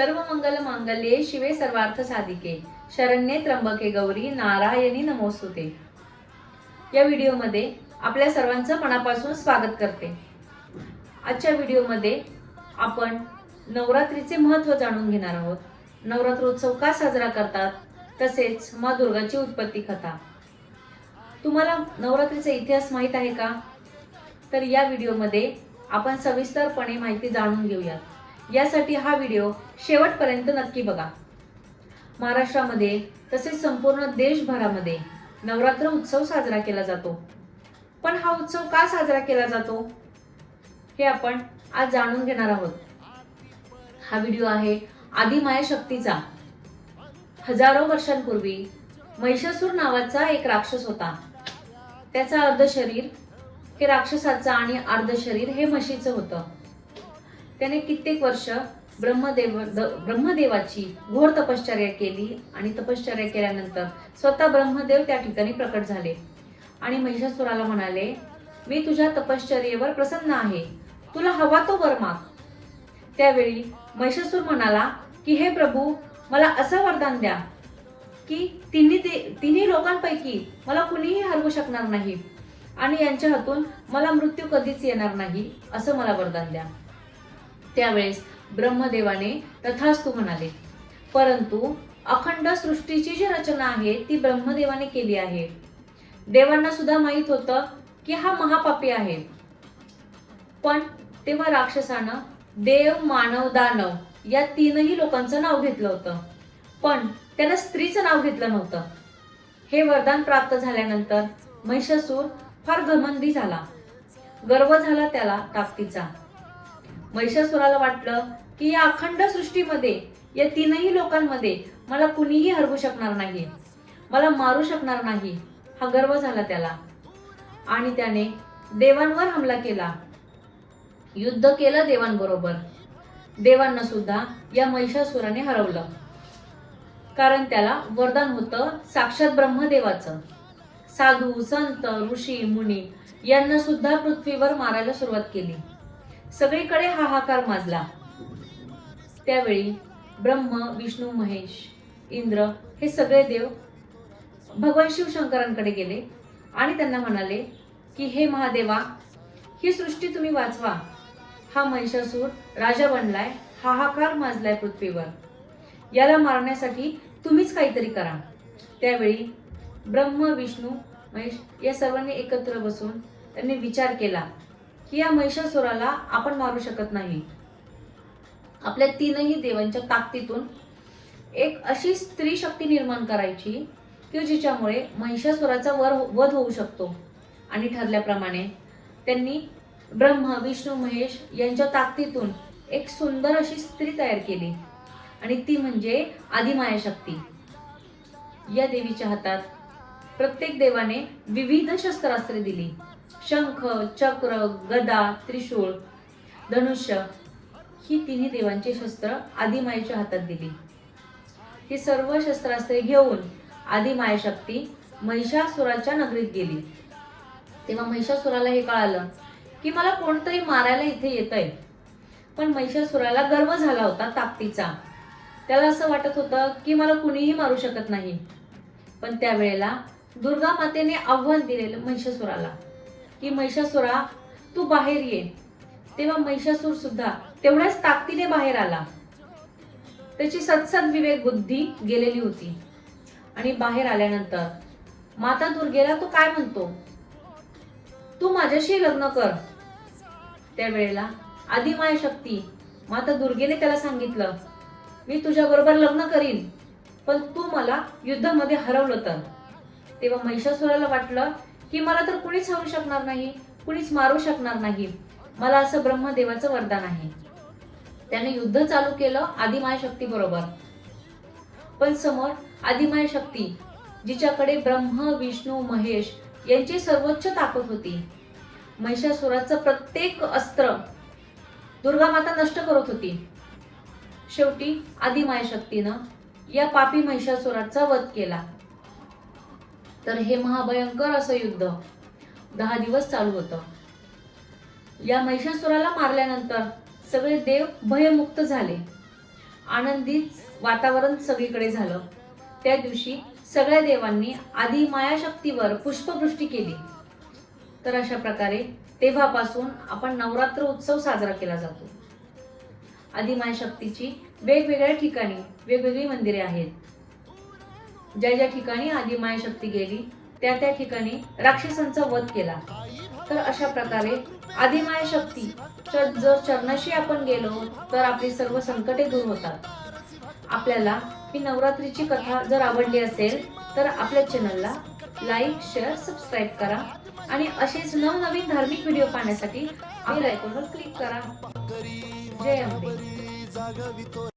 सर्व मंगल मांगल्ये शिवे सर्वार्थ साधिके शरण्ये त्र्यंबके गौरी नारायणी नमोस्तुते। या व्हिडिओमध्ये आपल्या सर्वांचं मनापासून स्वागत करते। आजच्या व्हिडिओमध्ये आपण नवरात्रीचे महत्त्व जाणून घेणार आहोत। नवरात्रोत्सव का साजरा करतात, तसेच माँ दुर्गाची उत्पत्ती कथा। तुम्हाला नवरात्रीचा इतिहास माहित आहे का? तर या व्हिडिओमध्ये आपण सविस्तरपणे माहिती जाणून घेऊयात। यासाठी हा व्हिडिओ शेवटपर्यंत नक्की बघा। महाराष्ट्रामध्ये तसेच संपूर्ण देशभरामध्ये नवरात्र उत्सव साजरा केला जातो। पण हा उत्सव का साजरा केला जातो हे आपण आज जाणून घेणार आहोत। हा व्हिडिओ आहे आदिमाया शक्तीचा। हजारो वर्षांपूर्वी महिषासूर नावाचा एक राक्षस होता। त्याचा अर्ध शरीर हे राक्षसाचं आणि अर्ध शरीर हे म्हशीचं होतं। त्याने कित्येक वर्ष ब्रह्मदेवाची घोर तपश्चर्या केली आणि तपश्चर्या केल्यानंतर स्वतः ब्रह्मदेव त्या ठिकाणी प्रकट झाले आणि महिषासुराला म्हणाले, मी तुझ्या तपश्चर्येवर प्रसन्न आहे, तुला हवा तो वर माग। त्यावेळी महिषासूर म्हणाला की हे प्रभू, मला असं वरदान द्या की तिन्ही लोकांपैकी मला कुणीही हरवू शकणार नाही आणि यांच्या हातून मला मृत्यू कधीच येणार नाही, असं मला वरदान द्या। त्यावेळेस ब्रह्मदेवाने तथास्तु म्हणाले। परंतु अखंड सृष्टीची जी रचना आहे ती ब्रह्मदेवाने केली आहे। देवांना सुद्धा माहित होतं की हा महापापी आहे। पण तेव्हा राक्षसानं देव, मानव, दानव या तीनही लोकांचं नाव घेतलं होतं, पण त्यानं स्त्रीचं नाव घेतलं नव्हतं। हे वरदान प्राप्त झाल्यानंतर महिषासूर फार घमंडी झाला, गर्व झाला त्याला ताकदीचा। महिषासुराला वाटलं की या अखंड सृष्टीमध्ये या तीनही लोकांमध्ये मला कुणीही हरवू शकणार नाही, मला मारू शकणार नाही, हा गर्व झाला त्याला आणि त्याने देवांवर हमला केला, युद्ध केलं देवांबरोबर। देवांना सुद्धा या महिषासुराने हरवलं, कारण त्याला वरदान होतं साक्षात ब्रह्मदेवाचं। साधू, संत, ऋषी, मुनी यांना सुद्धा पृथ्वीवर मारायला सुरुवात केली। सगळीकडे हाहाकार माजला। त्यावेळी ब्रह्म, विष्णू, महेश, इंद्र हे सगळे देव भगवान शिवशंकरांकडे गेले आणि त्यांना म्हणाले की हे महादेवा, ही सृष्टी तुम्ही वाचवा, हा महिषासूर राजा बनलाय, हाहाकार माजलाय पृथ्वीवर, याला मारण्यासाठी तुम्हीच काहीतरी करा। त्यावेळी ब्रह्म, विष्णू, महेश या सर्वांनी एकत्र बसून त्यांनी विचार केला की या महिषासुराला आपण मारू शकत नाही। आपल्या तीनही देवांच्या ताकदीतून एक अशी स्त्री शक्ती निर्माण करायची की जिच्यामुळे महिषासुराचा वध होऊ शकतो। आणि ठरल्याप्रमाणे त्यांनी ब्रह्म, विष्णू, महेश यांच्या ताकदीतून एक सुंदर अशी स्त्री तयार केली आणि ती म्हणजे आदिमाया शक्ती। या देवीच्या हातात प्रत्येक देवाने विविध शस्त्रास्त्रे दिली। शंख, चक्र, गदा, त्रिशूळ, धनुष्य ही तिन्ही देवांची शस्त्र आदिमायेच्या हातात दिली। ही सर्व शस्त्रास्त्रे घेऊन आदिमाया शक्ती महिषासुराच्या नगरीत गेली। तेव्हा महिषासुराला हे कळालं की मला कोणतरी मारायला इथे येतंय। पण महिषासुराला गर्व झाला होता ताकदीचा। त्याला असं वाटत होतं की मला कुणीही मारू शकत नाही। पण त्यावेळेला दुर्गा मातेने आव्हान दिलेलं महिषासुराला की महिषासुरा, तू बाहेर ये। तेव्हा महिषासूर सुद्धा तेवढ्याच ताकदीने बाहेर आला। त्याची सत्सद विवेक बुद्धी गेलेली होती आणि बाहेर आल्यानंतर माता दुर्गेला तो काय म्हणतो, तू माझ्याशी लग्न कर। त्यावेळेला आदिमाया शक्ती माता दुर्गेने त्याला सांगितलं, मी तुझ्या बरोबर लग्न करीन, पण तू मला युद्धामध्ये हरवलं तर। तेव्हा महिषासुराला वाटलं की मला तर कुणीच हरवू शकणार नाही, कुणीच मारू शकणार नाही, मला असं ब्रह्मदेवाचं वरदान आहे। त्याने युद्ध चालू केलं आदिमाया शक्ती बरोबर। पण समोर आदिमाया शक्ती, जिच्याकडे ब्रह्म, विष्णू, महेश यांची सर्वोच्च ताकद होती, महिषासुराचं प्रत्येक अस्त्र दुर्गा माता नष्ट करत होती। शेवटी आदिमाया शक्तीनं या पापी महिषासुराचा वध केला। तर हे महाभयंकर असं युद्ध 10 दिवस चालू होतं। या महिषासुराला मारल्यानंतर सगळे देव भयमुक्त झाले आनंदीत वातावरण सगळीकडे झालं. त्या दिवशी सगळ्या देवांनी आदी माया शक्तीवर पुष्पवृष्टी केली. तर अशा प्रकारे तेव्हापासून आपण नवरात्र उत्सव साजरा केला जातो. आदिमाय शक्तीची वेगवेगळ्या ठिकाणी वेगवेगळी मंदिरे आहेत. ज्या ज्या ठिकाणी आदिमाय शक्ती गेली त्या ठिकाणी राक्षसांचा वध केला. तर अशा प्रकारे आदिमाय शक्ती जर चरणाशी आपण गेलो तर आपली सर्व संकटे दूर होतात. आपल्याला ही नवरात्रीची कथा जर आवडली असेल तर आपल्या चॅनलला लाईक, शेअर, सबस्क्राईब करा आणि असेच नवनवीन धार्मिक व्हिडिओ पाहण्यासाठी बेल आयकॉनवर क्लिक करा. जय अंबे.